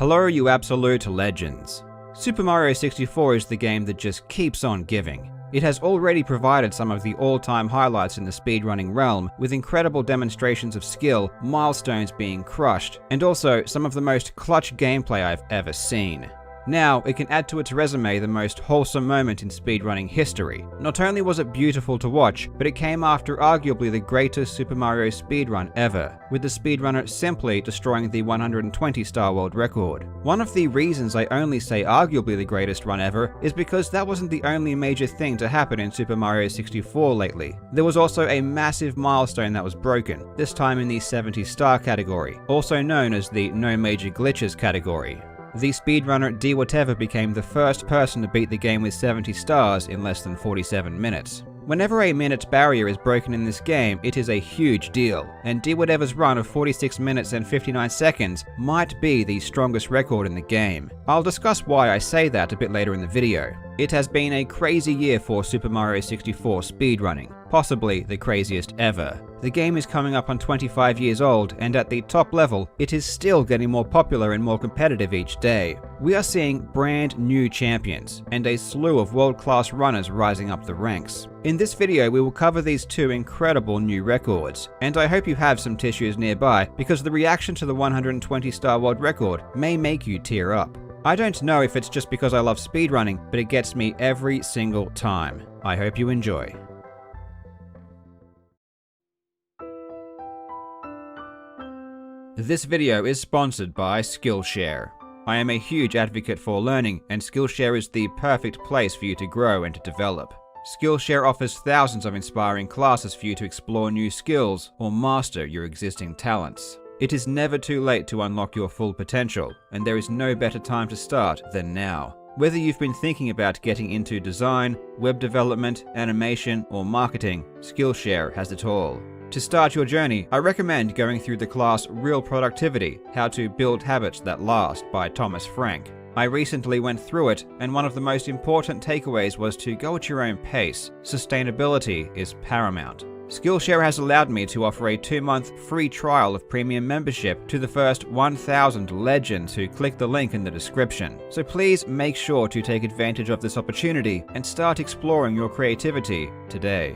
Hello you absolute legends. Super Mario 64 is the game that just keeps on giving. It has already provided some of the all-time highlights in the speedrunning realm, with incredible demonstrations of skill, milestones being crushed, and also some of the most clutch gameplay I've ever seen. Now, it can add to its resume the most wholesome moment in speedrunning history. Not only was it beautiful to watch, but it came after arguably the greatest Super Mario speedrun ever, with the speedrunner simply destroying the 120-star world record. One of the reasons I only say arguably the greatest run ever is because that wasn't the only major thing to happen in Super Mario 64 lately. There was also a massive milestone that was broken, this time in the 70-star category, also known as the No Major Glitches category. The speedrunner dwhatever became the first person to beat the game with 70 stars in less than 47 minutes. Whenever a minute barrier is broken in this game, it is a huge deal, and dwhatever's run of 46 minutes and 59 seconds might be the strongest record in the game. I'll discuss why I say that a bit later in the video. It has been a crazy year for Super Mario 64 speedrunning, possibly the craziest ever. The game is coming up on 25 years old, and at the top level, it is still getting more popular and more competitive each day. We are seeing brand new champions, and a slew of world-class runners rising up the ranks. In this video, we will cover these two incredible new records, and I hope you have some tissues nearby, because the reaction to the 120-star world record may make you tear up. I don't know if it's just because I love speedrunning, but it gets me every single time. I hope you enjoy. This video is sponsored by Skillshare. I am a huge advocate for learning, and Skillshare is the perfect place for you to grow and to develop. Skillshare offers thousands of inspiring classes for you to explore new skills or master your existing talents. It is never too late to unlock your full potential, and there is no better time to start than now. Whether you've been thinking about getting into design, web development, animation, or marketing, Skillshare has it all. To start your journey, I recommend going through the class Real Productivity: How to Build Habits That Last by Thomas Frank. I recently went through it, and one of the most important takeaways was to go at your own pace. Sustainability is paramount. Skillshare has allowed me to offer a 2-month free trial of premium membership to the first 1,000 legends who click the link in the description. So please make sure to take advantage of this opportunity and start exploring your creativity today.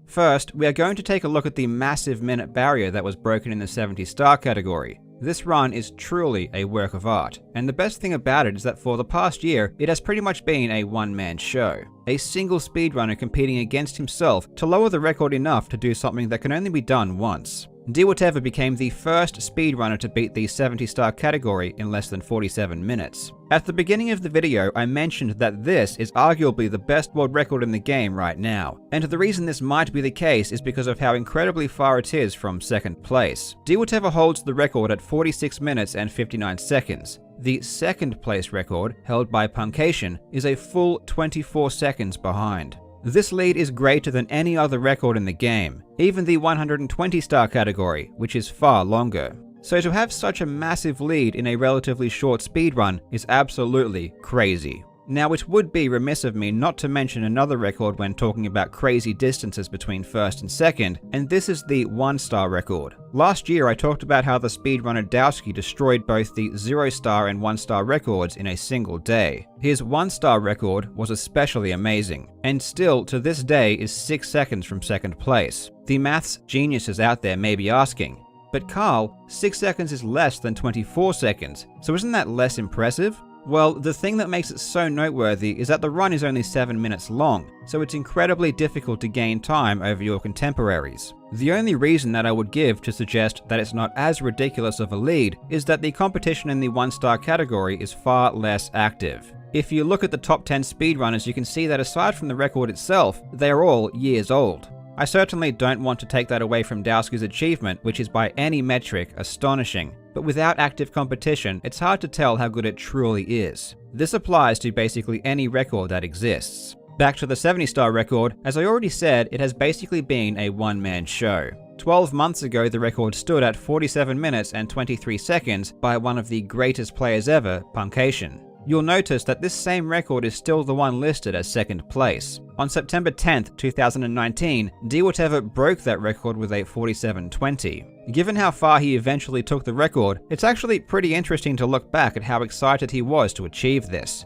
First, we are going to take a look at the massive minute barrier that was broken in the 70-star category. This run is truly a work of art, and the best thing about it is that for the past year, it has pretty much been a one-man show. A single speedrunner competing against himself to lower the record enough to do something that can only be done once. dwhatever became the first speedrunner to beat the 70-star category in less than 47 minutes. At the beginning of the video, I mentioned that this is arguably the best world record in the game right now, and the reason this might be the case is because of how incredibly far it is from second place. dwhatever holds the record at 46 minutes and 59 seconds. The second place record, held by Punkation, is a full 24 seconds behind. This lead is greater than any other record in the game, even the 120-star category, which is far longer. So to have such a massive lead in a relatively short speedrun is absolutely crazy. Now, it would be remiss of me not to mention another record when talking about crazy distances between first and second, and this is the 1-star record. Last year I talked about how the speedrunner Jobst destroyed both the 0-star and 1-star records in a single day. His 1-star record was especially amazing, and still to this day is 6 seconds from second place. The maths geniuses out there may be asking, but Karl, 6 seconds is less than 24 seconds, so isn't that less impressive? Well, the thing that makes it so noteworthy is that the run is only 7 minutes long, so it's incredibly difficult to gain time over your contemporaries. The only reason that I would give to suggest that it's not as ridiculous of a lead is that the competition in the 1-star category is far less active. If you look at the top 10 speedrunners, you can see that aside from the record itself, they are all years old. I certainly don't want to take that away from Jobst's achievement, which is by any metric astonishing, but without active competition, it's hard to tell how good it truly is. This applies to basically any record that exists. Back to the 70-star record, as I already said, it has basically been a one-man show. 12 months ago, the record stood at 47 minutes and 23 seconds by one of the greatest players ever, Punkation. You'll notice that this same record is still the one listed as second place. On September 10th, 2019, Whatever broke that record with a 47:20. Given how far he eventually took the record, it's actually pretty interesting to look back at how excited he was to achieve this.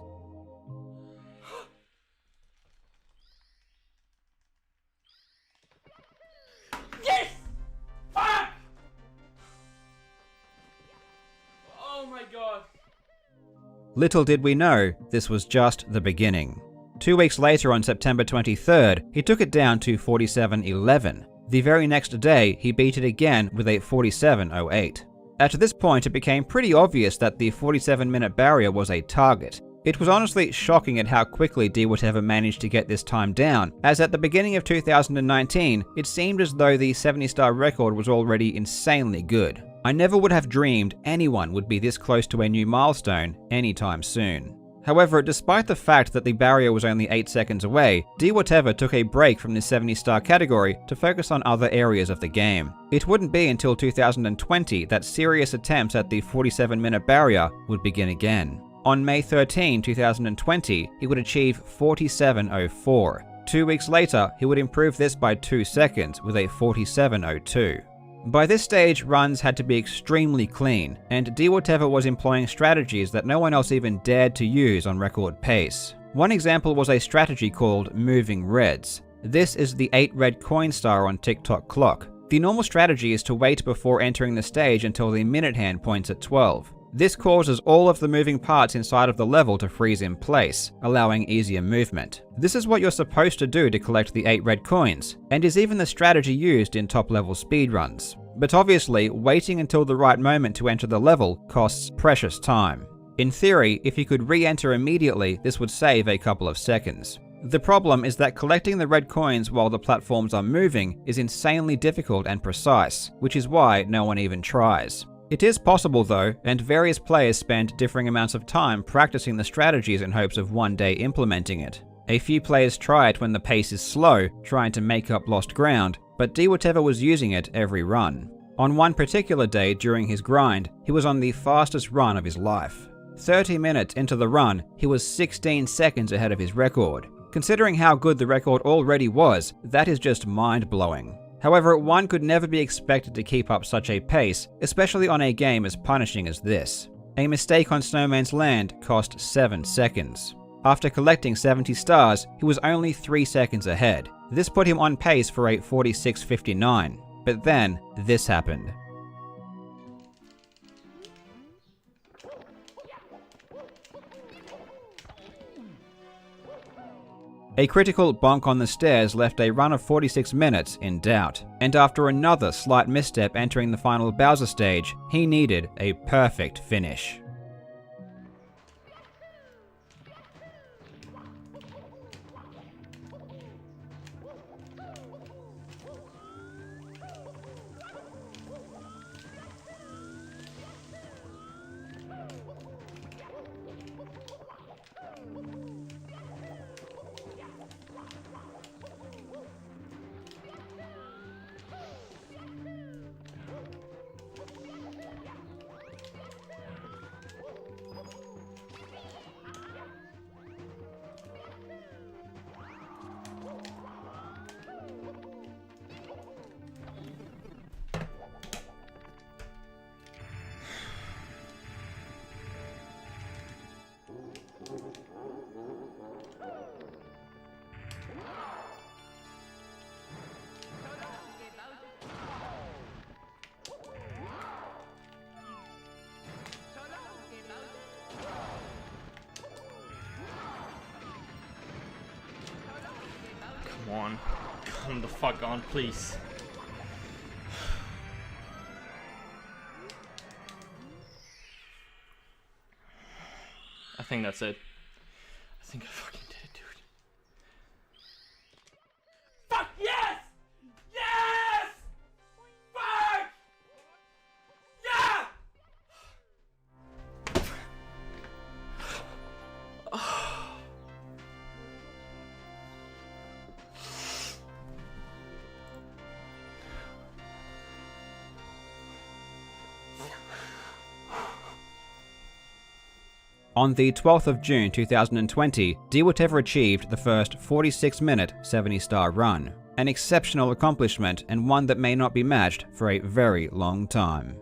Yes! Fuck! Oh my god. Little did we know, this was just the beginning. 2 weeks later, on September 23rd, he took it down to 47:11. The very next day, he beat it again with a 47:08. At this point, it became pretty obvious that the 47-minute barrier was a target. It was honestly shocking at how quickly Whatever managed to get this time down, as at the beginning of 2019, it seemed as though the 70-star record was already insanely good. I never would have dreamed anyone would be this close to a new milestone anytime soon. However, despite the fact that the barrier was only 8 seconds away, Whatever took a break from the 70-star category to focus on other areas of the game. It wouldn't be until 2020 that serious attempts at the 47-minute barrier would begin again. On May 13, 2020, he would achieve 47:04. 2 weeks later, he would improve this by 2 seconds with a 47:02. By this stage, runs had to be extremely clean, and Whatever was employing strategies that no one else even dared to use on record pace. One example was a strategy called moving reds. This is the 8 red coin star on TikTok clock. The normal strategy is to wait before entering the stage until the minute hand points at 12. This causes all of the moving parts inside of the level to freeze in place, allowing easier movement. This is what you're supposed to do to collect the 8 red coins, and is even the strategy used in top-level speedruns. But obviously, waiting until the right moment to enter the level costs precious time. In theory, if you could re-enter immediately, this would save a couple of seconds. The problem is that collecting the red coins while the platforms are moving is insanely difficult and precise, which is why no one even tries. It is possible though, and various players spend differing amounts of time practicing the strategies in hopes of one day implementing it. A few players try it when the pace is slow, trying to make up lost ground, but Whatever was using it every run. On one particular day during his grind, he was on the fastest run of his life. 30 minutes into the run, he was 16 seconds ahead of his record. Considering how good the record already was, that is just mind-blowing. However, one could never be expected to keep up such a pace, especially on a game as punishing as this. A mistake on Snowman's Land cost 7 seconds. After collecting 70 stars, he was only 3 seconds ahead. This put him on pace for a 46:59. But then, this happened. A critical bonk on the stairs left a run of 46 minutes in doubt, and after another slight misstep entering the final Bowser stage, he needed a perfect finish. Come on. Come the fuck on, please. I think that's it. I think I fucking did it, dude. Fuck yes! Yes! Fuck! Yeah! On the 12th of June 2020, Dewatever achieved the first 46-minute 70-star run. An exceptional accomplishment and one that may not be matched for a very long time.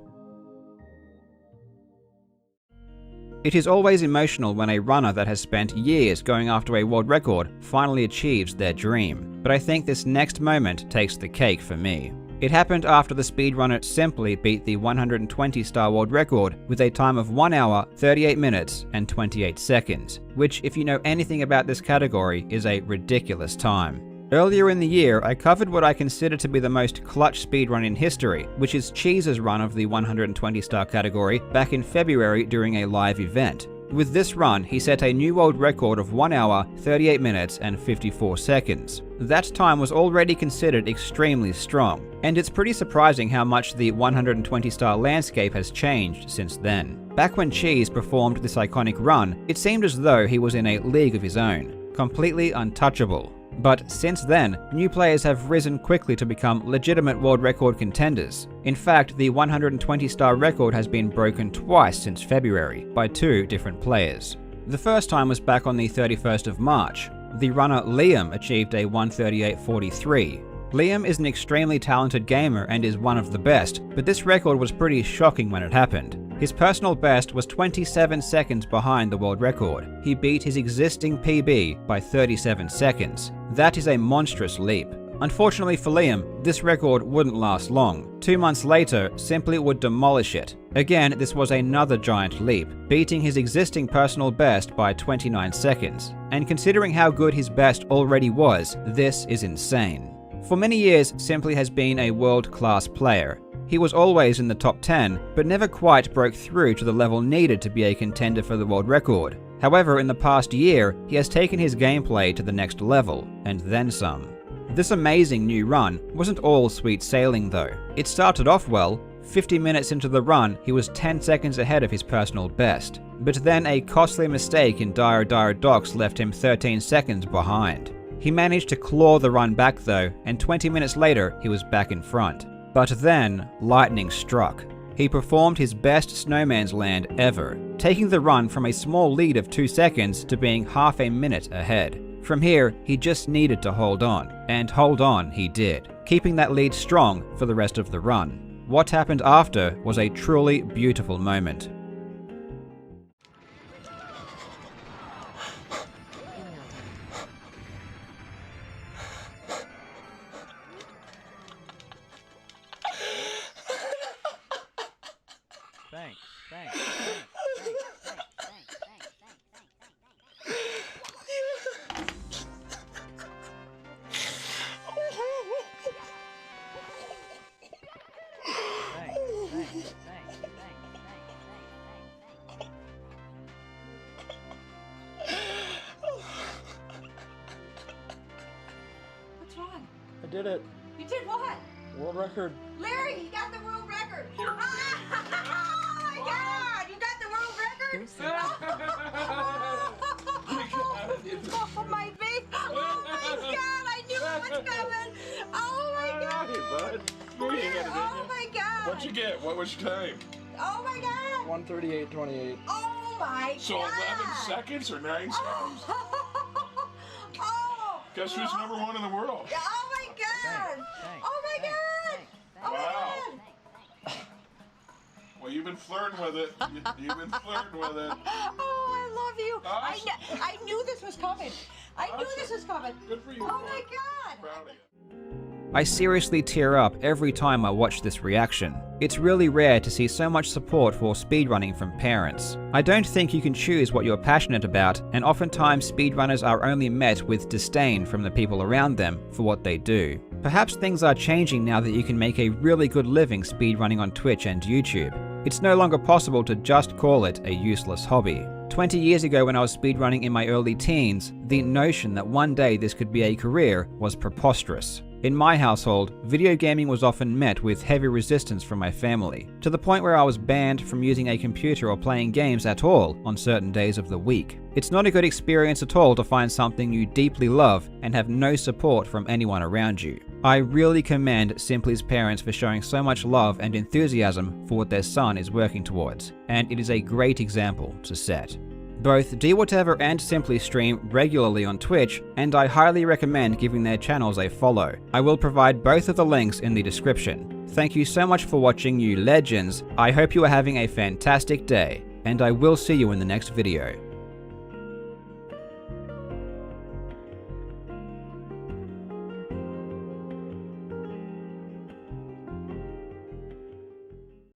It is always emotional when a runner that has spent years going after a world record finally achieves their dream, but I think this next moment takes the cake for me. It happened after the speedrunner simply beat the 120-star world record with a time of 1 hour, 38 minutes, and 28 seconds, which, if you know anything about this category, is a ridiculous time. Earlier in the year, I covered what I consider to be the most clutch speedrun in history, which is Cheese's run of the 120-star category back in February during a live event. With this run, he set a new world record of 1 hour, 38 minutes, and 54 seconds. That time was already considered extremely strong, and it's pretty surprising how much the 120-star landscape has changed since then. Back when Cheese performed this iconic run, it seemed as though he was in a league of his own, completely untouchable. But since then, new players have risen quickly to become legitimate world record contenders. In fact, the 120-star record has been broken twice since February, by 2 different players. The first time was back on the 31st of March. The runner Liam achieved a 1:38.43. Liam is an extremely talented gamer and is one of the best, but this record was pretty shocking when it happened. His personal best was 27 seconds behind the world record. He beat his existing PB by 37 seconds. That is a monstrous leap. Unfortunately for Liam, this record wouldn't last long. 2 months later, Simply would demolish it. Again, this was another giant leap, beating his existing personal best by 29 seconds. And considering how good his best already was, this is insane. For many years, Simply has been a world-class player. He was always in the top 10, but never quite broke through to the level needed to be a contender for the world record. However, in the past year, he has taken his gameplay to the next level, and then some. This amazing new run wasn't all sweet sailing though. It started off well. 50 minutes into the run, he was 10 seconds ahead of his personal best. But then a costly mistake in Dire Docks left him 13 seconds behind. He managed to claw the run back though, and 20 minutes later, he was back in front. But then, lightning struck. He performed his best Snowman's Land ever, taking the run from a small lead of 2 seconds to being half a minute ahead. From here, he just needed to hold on, and hold on he did, keeping that lead strong for the rest of the run. What happened after was a truly beautiful moment. What's wrong? I did it. You did what? World record. Larry, you got the world record. Oh my God, you got the world record. Oh my baby. Oh my God, I knew it was coming. Oh my God. Hey, bud. Oh my God. What'd you get? What was your time? Oh my God. 1:38.28. Oh my So God. 11 seconds or 9 seconds? Oh. Guess who's number 1 in the world? Oh my God. Oh my God. Oh my Wow. God. Well, you've been flirting with it. You've been flirting with it. Oh, I love you. Awesome. I knew this was coming. I knew this was coming. Good for you. Oh my God. Proud of you. I seriously tear up every time I watch this reaction. It's really rare to see so much support for speedrunning from parents. I don't think you can choose what you're passionate about, and oftentimes speedrunners are only met with disdain from the people around them for what they do. Perhaps things are changing now that you can make a really good living speedrunning on Twitch and YouTube. It's no longer possible to just call it a useless hobby. 20 years ago when I was speedrunning in my early teens, the notion that one day this could be a career was preposterous. In my household, video gaming was often met with heavy resistance from my family, to the point where I was banned from using a computer or playing games at all on certain days of the week. It's not a good experience at all to find something you deeply love and have no support from anyone around you. I really commend Simply's parents for showing so much love and enthusiasm for what their son is working towards, and it is a great example to set. Both DWhatever and Simply stream regularly on Twitch, and I highly recommend giving their channels a follow. I will provide both of the links in the description. Thank you so much for watching, you legends. I hope you are having a fantastic day, and I will see you in the next video.